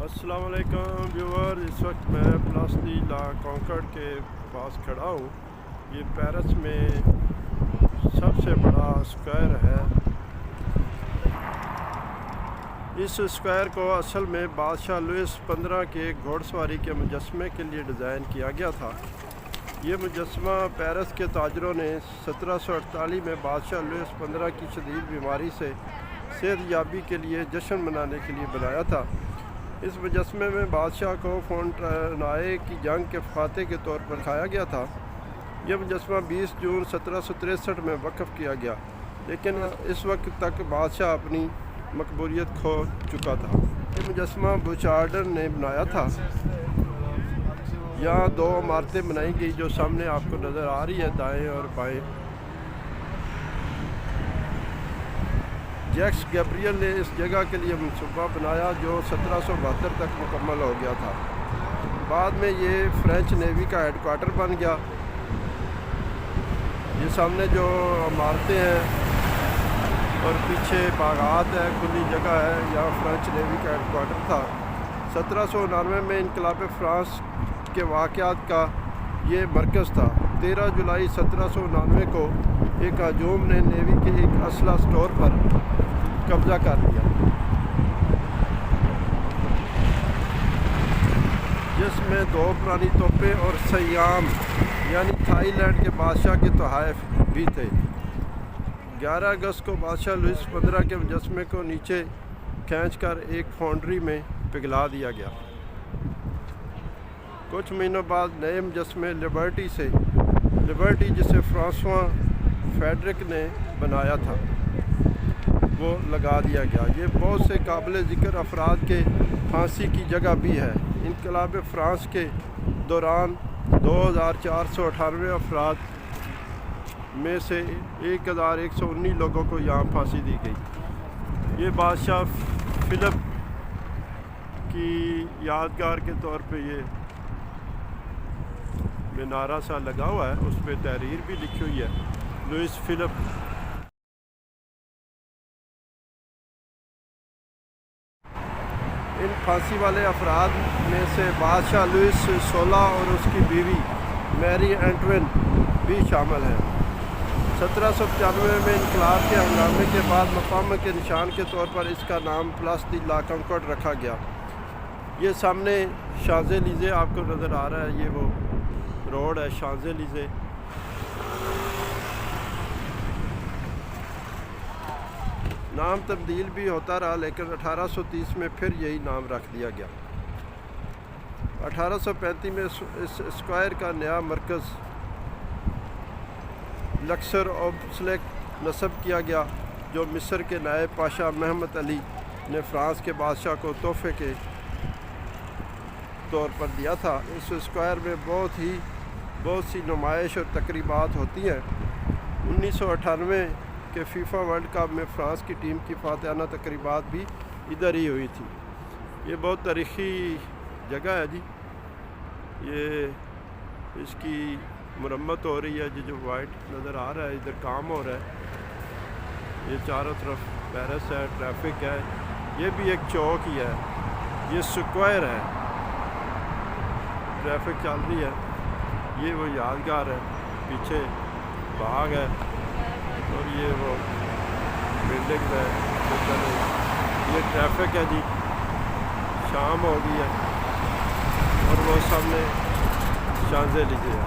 السلام علیکم ویور، اس وقت میں پلاس دی لا کانکرڈ کے پاس کھڑا ہوں۔ یہ پیرس میں سب سے بڑا اسکوائر ہے۔ اس اسکوائر کو اصل میں بادشاہ لوئس 15 کے گھوڑ سواری کے مجسمے کے لیے ڈیزائن کیا گیا تھا۔ یہ مجسمہ پیرس کے تاجروں نے 1748 میں بادشاہ لوئس 15 کی شدید بیماری سے صحت یابی کے لیے جشن منانے کے لیے بنایا تھا۔ اس مجسمے میں بادشاہ کو فونٹنائے کی جنگ کے فاتح کے طور پر دکھایا گیا تھا۔ یہ مجسمہ 20 جون 1763 میں وقف کیا گیا، لیکن اس وقت تک بادشاہ اپنی مقبولیت کھو چکا تھا۔ یہ مجسمہ بوچارڈن نے بنایا تھا۔ یہاں دو عمارتیں بنائی گئی جو سامنے آپ کو نظر آ رہی ہے، دائیں اور بائیں۔ جیکس گیبریل نے اس جگہ کے لیے منصوبہ بنایا جو 1772 تک مکمل ہو گیا تھا۔ بعد میں یہ فرینچ نیوی کا ہیڈ کوارٹر بن گیا۔ یہ سامنے جو عمارتیں ہیں اور پیچھے باغات ہے، کھلی جگہ ہے، یہاں فرینچ نیوی کا ہیڈ کوارٹر تھا۔ 1799 میں انقلاب فرانس کے واقعات کا یہ مرکز تھا۔ 13 جولائی 1799 کو ایک ہجوم نے نیوی کے ایک اسلحہ اسٹور پر قبضہ کر لیا، جس میں 2 پرانی توپیں اور سیام یعنی تھائی لینڈ کے بادشاہ کے تحائف بھی تھے۔ 11 اگست کو بادشاہ لوئس 15 کے مجسمے کو نیچے کھینچ کر ایک فاؤنڈری میں پگھلا دیا گیا۔ کچھ مہینوں بعد نئے مجسمے لبرٹی جسے فرانسواں فریڈرک نے بنایا تھا، وہ لگا دیا گیا۔ یہ بہت سے قابل ذکر افراد کے پھانسی کی جگہ بھی ہے۔ انقلاب فرانس کے دوران 2498 افراد میں سے 1119 لوگوں کو یہاں پھانسی دی گئی۔ یہ بادشاہ فلپ کی یادگار کے طور پہ یہ مینارہ سا لگا ہوا ہے، اس پہ تحریر بھی لکھی ہوئی ہے، لوئس فلپ۔ ان پھانسی والے افراد میں سے بادشاہ لوئس 16 اور اس کی بیوی میری اینٹوین بھی شامل ہیں۔ 1795 میں انقلاب کے ہنگامے کے بعد مقاومت کے نشان کے طور پر اس کا نام پلاس دی لا کانکرڈ رکھا گیا۔ یہ سامنے شانزے لیزے آپ کو نظر آ رہا ہے، یہ وہ روڈ ہے شانزے لیزے۔ نام تبدیل بھی ہوتا رہا، لیکن 1830 میں پھر یہی نام رکھ دیا گیا۔ 1835 میں اس اسکوائر کا نیا مرکز لکسر اوبسلیک نصب کیا گیا، جو مصر کے نائب پاشا محمد علی نے فرانس کے بادشاہ کو تحفے کے طور پر دیا تھا۔ اس اسکوائر میں بہت سی نمائش اور تقریبات ہوتی ہیں۔ 1998 کے فیفا ورلڈ کپ میں فرانس کی ٹیم کی فاتحانہ تقریبات بھی ادھر ہی ہوئی تھی۔ یہ بہت تاریخی جگہ ہے جی۔ یہ اس کی مرمت ہو رہی ہے، جو وائٹ نظر آ رہا ہے، ادھر کام ہو رہا ہے۔ یہ چاروں طرف پیرس ہے، ٹریفک ہے۔ یہ بھی ایک چوک ہی ہے، یہ اسکوائر ہے، ٹریفک چل رہی ہے۔ یہ وہ یادگار ہے، پیچھے باغ ہے اور یہ وہ بلڈنگ ہے۔ یہ ٹریفک ہے جی، شام ہو گئی ہے اور وہ سامنے شانزے لیزے ہے۔